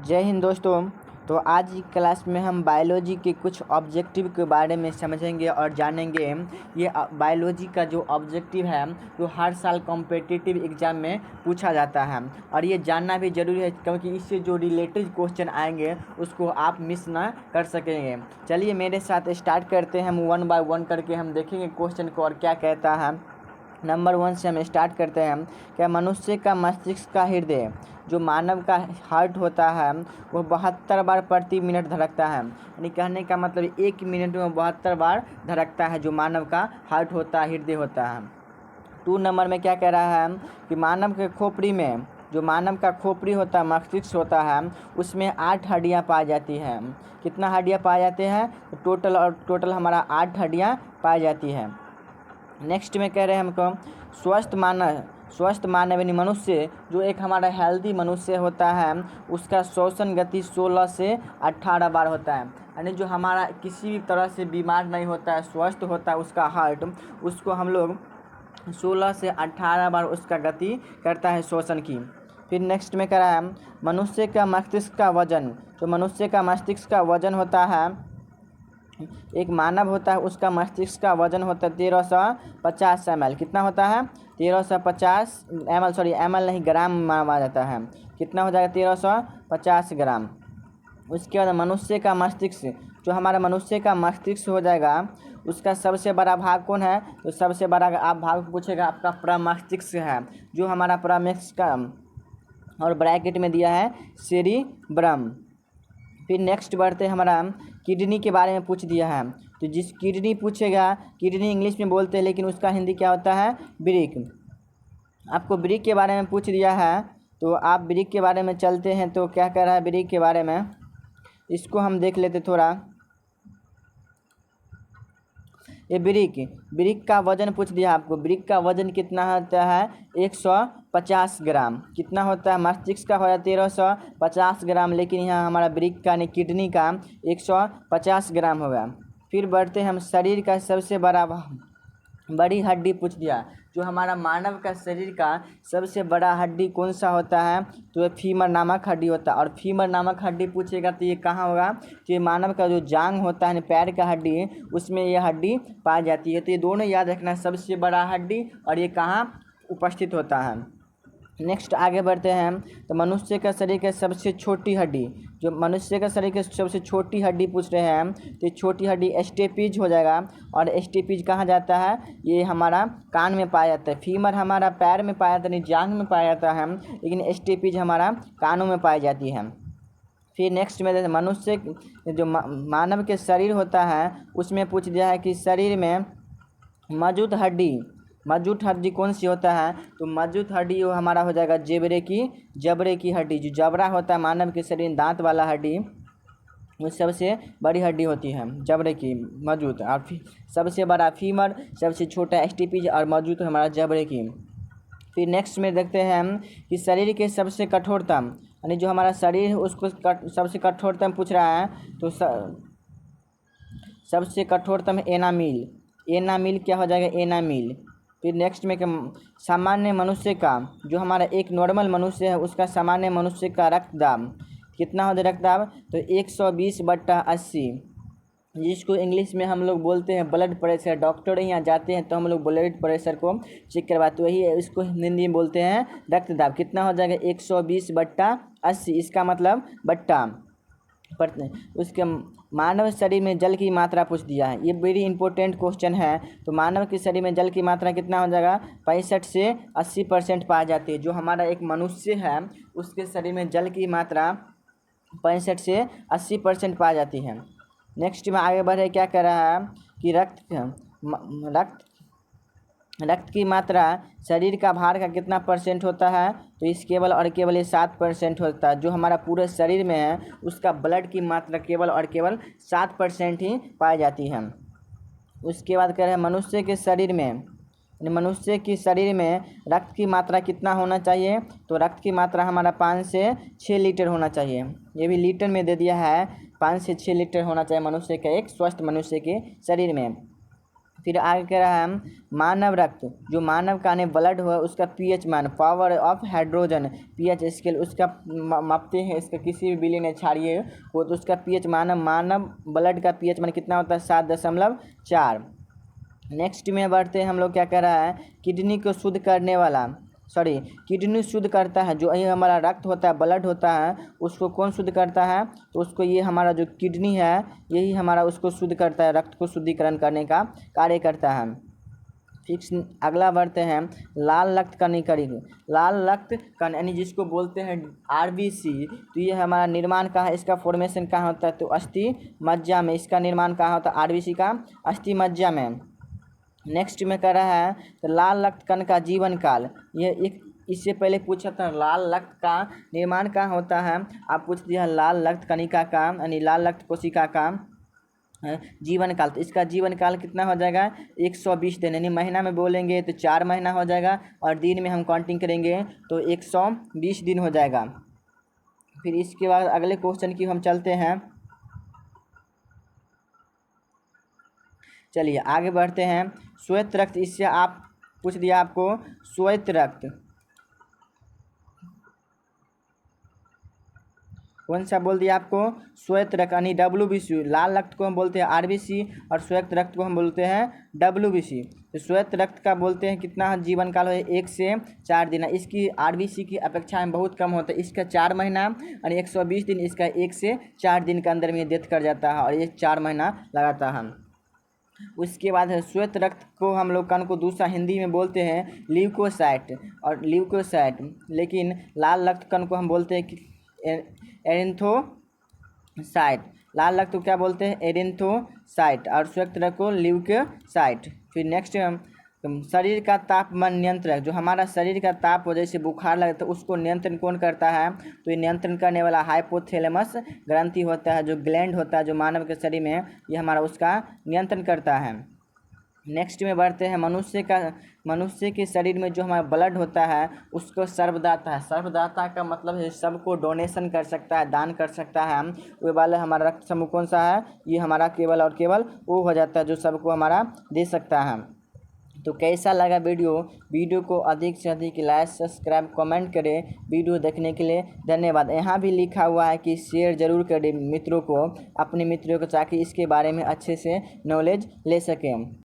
जय हिंद दोस्तों। तो आज की क्लास में हम बायोलॉजी के कुछ ऑब्जेक्टिव के बारे में समझेंगे और जानेंगे। ये बायोलॉजी का जो ऑब्जेक्टिव है वो हर साल कॉम्पिटिटिव एग्ज़ाम में पूछा जाता है और ये जानना भी ज़रूरी है क्योंकि इससे जो रिलेटेड क्वेश्चन आएंगे उसको आप मिस ना कर सकेंगे। चलिए मेरे साथ स्टार्ट करते हैं, हम 1 बाय 1 करके हम देखेंगे क्वेश्चन को और क्या कहता है। नंबर 1 से हम स्टार्ट करते हैं। क्या मनुष्य का मस्तिष्क का हृदय जो मानव का हार्ट होता है वो 72 बार प्रति मिनट धड़कता है? यानी कहने का मतलब 1 मिनट में 72 बार धड़कता है जो मानव का हार्ट होता है, हृदय होता है। 2 नंबर में क्या कह रहा है कि मानव के खोपड़ी में जो मानव का खोपड़ी होता है, मस्तिष्क होता है, उसमें 8 हड्डियाँ पाई जाती हैं। कितना हड्डियाँ पाई जाती हैं? तो टोटल हमारा 8 हड्डियाँ पाई जाती हैं। नेक्स्ट में कह रहे हैं हमको स्वस्थ मानव यानी मनुष्य जो एक हमारा हेल्दी मनुष्य होता है उसका श्वसन गति 16 से 18 बार होता है। यानी जो हमारा किसी भी तरह से बीमार नहीं होता है, स्वस्थ होता है उसका हार्ट, उसको हम लोग 16 से 18 बार उसका गति करता है श्वसन की। फिर नेक्स्ट में कह रहा है मनुष्य का मस्तिष्क का वजन, जो मनुष्य का मस्तिष्क का वजन होता है, एक मानव होता है उसका मस्तिष्क का वजन होता है 1350 ml। कितना होता है? 1350 ml, सॉरी ml नहीं, ग्राम माना जाता है। कितना हो जाएगा? 1350 ग्राम। उसके बाद मनुष्य का मस्तिष्क, जो हमारा मनुष्य का मस्तिष्क हो जाएगा उसका सबसे बड़ा भाग कौन है? तो सबसे बड़ा आप भाग पूछेगा आपका प्रमस्तिष्क है, जो हमारा प्रमस्तिष्क का और ब्रैकेट में दिया है सेरिब्रम। फिर नेक्स्ट बढ़ते हमारा किडनी के बारे में पूछ दिया है। तो जिस किडनी पूछेगा, किडनी इंग्लिश में बोलते हैं लेकिन उसका हिंदी क्या होता है? ब्रिक। आपको ब्रिक के बारे में पूछ दिया है तो आप ब्रिक के बारे में चलते हैं। तो क्या कह रहा है ब्रिक के बारे में, इसको हम देख लेते थोड़ा। ये ब्रिक का वजन पूछ दिया आपको। ब्रिक का वजन कितना होता है? 150 ग्राम। कितना होता है? मस्तिष्क का होता है 1350 ग्राम, लेकिन यहाँ हमारा ब्रिक का यानी किडनी का 150 ग्राम होगा। फिर बढ़ते हम शरीर का सबसे बड़ी हड्डी पूछ दिया। जो हमारा मानव का शरीर का सबसे बड़ा हड्डी कौन सा होता है? तो ये फीमर नामक हड्डी होता है। और फीमर नामक हड्डी पूछेगा तो ये कहाँ होगा? तो ये मानव का जो जांघ होता है, पैर का हड्डी, उसमें ये हड्डी पाई जाती है। तो ये दोनों याद रखना, सबसे बड़ा हड्डी और ये कहाँ उपस्थित होता है। नेक्स्ट आगे बढ़ते हैं। तो मनुष्य का शरीर की सबसे छोटी हड्डी, जो मनुष्य का शरीर की सबसे छोटी हड्डी पूछ रहे हैं तो ये छोटी हड्डी स्टेपीज हो जाएगा। और स्टेपीज कहाँ जाता है? ये हमारा कान में पाया जाता है। फीमर हमारा पैर में पाया जाता है, जांघ में पाया जाता है, लेकिन स्टेपीज हमारा कानों में पाई जाती है। फिर नेक्स्ट में मनुष्य जो मानव के शरीर होता है उसमें पूछ दिया है कि शरीर में मौजूद हड्डी कौन सी होता है? तो मौजूद हड्डी वो हमारा हो जाएगा जबड़े की हड्डी। जो जबड़ा होता है मानव के शरीर में, दांत वाला हड्डी, वो सबसे बड़ी हड्डी होती है जबड़े की मौजूद। और सबसे बड़ा फीमर, सबसे छोटा स्टेपीज और मौजूद हमारा जबड़े की। फिर नेक्स्ट में देखते हैं हम कि शरीर के सबसे कठोरतम, यानी जो हमारा शरीर है उसको सबसे कठोरतम पूछ रहा है। तो सबसे कठोरतम एनामिल क्या हो जाएगा? एनामिल। फिर नेक्स्ट में सामान्य मनुष्य का, जो हमारा एक नॉर्मल मनुष्य है उसका सामान्य मनुष्य का रक्तदाब कितना हो जाए? रक्तदाब तो 120/80, जिसको इंग्लिश में हम लोग बोलते हैं ब्लड प्रेशर। डॉक्टर यहाँ जाते हैं तो हम लोग ब्लड प्रेशर को चेक करवाते, वही है, इसको हिंदी में बोलते हैं रक्तदाब। कितना हो जाएगा? 120/80, इसका मतलब बट्टा। उसके मानव शरीर में जल की मात्रा पूछ दिया है। ये वेरी इंपॉर्टेंट क्वेश्चन है। तो मानव के शरीर में जल की मात्रा कितना हो जाएगा? 65 से 80% पाई जाती है। जो हमारा एक मनुष्य है उसके शरीर में जल की मात्रा 65 से 80% पाई जाती है। नेक्स्ट में आगे बढ़े, क्या कह रहा है कि रक्त की मात्रा शरीर का भार का कितना परसेंट होता है? तो इस केवल और केवल ये 7% होता है। जो हमारा पूरे शरीर में है उसका ब्लड की मात्रा केवल और केवल 7% ही पाई जाती है। उसके बाद कह रहे हैं मनुष्य के शरीर में रक्त की मात्रा कितना होना चाहिए? तो रक्त की मात्रा हमारा 5 से 6 लीटर होना चाहिए। ये भी लीटर में दे दिया है, 5 से 6 लीटर होना चाहिए मनुष्य का, एक स्वस्थ मनुष्य के शरीर में। फिर आगे कह रहा है मानव रक्त, जो मानव का ने ब्लड हुआ उसका पीएच मान, power of hydrogen pH scale उसका मापते हैं, इसका किसी भी बिलियन क्षारीय हो तो उसका पीएच मानव ब्लड का पीएच मान कितना होता है 7.4। नेक्स्ट में बढ़ते हैं हम लोग, क्या कह रहा है किडनी को शुद्ध करने वाला किडनी शुद्ध करता है, जो ये हमारा रक्त होता है ब्लड होता है उसको कौन शुद्ध करता है, तो उसको ये हमारा जो किडनी है यही हमारा उसको शुद्ध करता है, रक्त को शुद्धिकरण करने का कार्य करता है। फिक्स अगला बढ़ते हैं लाल रक्त कणिका, लाल रक्त कण यानी जिसको बोलते हैं आरबीसी, तो ये हमारा निर्माण कहाँ है, इसका फॉर्मेशन कहाँ होता है, तो अस्थि मज्जा में इसका निर्माण कहाँ होता है, आरबीसी का अस्थि मज्जा में। नेक्स्ट में कह रहा है तो लाल रक्त कण का जीवन काल, ये एक इससे पहले पूछा था लाल रक्त का निर्माण कहाँ होता है, आप पूछ दिया लाल रक्त कणिका का यानी लाल रक्त कोशिका का जीवन काल, तो इसका जीवन काल कितना हो जाएगा 120 दिन, यानी महीना में बोलेंगे तो 4 महीना हो जाएगा और दिन में हम काउंटिंग करेंगे तो 120 दिन हो जाएगा। फिर इसके बाद अगले क्वेश्चन की हम चलते हैं, चलिए आगे बढ़ते हैं। श्वेत रक्त, इससे आप पूछ दिया आपको श्वेत रक्त कौन सा बोल दिया आपको, श्वेत रक्त यानी WBC, लाल रक्त को हम बोलते हैं RBC और श्वेत रक्त को हम बोलते हैं WBC। तो श्वेत रक्त का बोलते हैं कितना जीवन काल है 1 से 4 दिन, इसकी RBC की अपेक्षा में बहुत कम होता है, इसका 4 महीना यानी 120 दिन, इसका 1 से 4 दिन के अंदर में डेथ कर जाता है और ये 4 महीना लगाता है। उसके बाद है श्वेत रक्त को हम लोग कण को दूसरा हिंदी में बोलते हैं ल्यूकोसाइट और ल्यूकोसाइट, लेकिन लाल रक्त कण को हम बोलते हैं एरिथ्रोसाइट, लाल रक्त को क्या बोलते हैं एरिथ्रोसाइट और श्वेत रक्त को ल्यूकोसाइट। फिर नेक्स्ट शरीर का तापमान नियंत्रक, जो हमारा शरीर का ताप हो जैसे बुखार लगे तो उसको नियंत्रण कौन करता है, तो ये नियंत्रण करने वाला हाइपोथैलेमस ग्रंथि होता है, जो ग्लैंड होता है जो मानव के शरीर में, ये हमारा उसका नियंत्रण करता है। नेक्स्ट में बढ़ते हैं मनुष्य के शरीर में जो हमारा ब्लड होता है उसको सर्वदाता है, सर्वदाता का मतलब है सबको डोनेशन कर सकता है, दान कर सकता है, वो वाला हमारा रक्त समूह कौन सा है, ये हमारा केवल और केवल वो हो जाता है जो सबको हमारा दे सकता है। तो कैसा लगा वीडियो को अधिक से अधिक लाइक सब्सक्राइब कमेंट करें। वीडियो देखने के लिए धन्यवाद। यहाँ भी लिखा हुआ है कि शेयर ज़रूर करें मित्रों को, अपने मित्रों को, ताकि इसके बारे में अच्छे से नॉलेज ले सकें।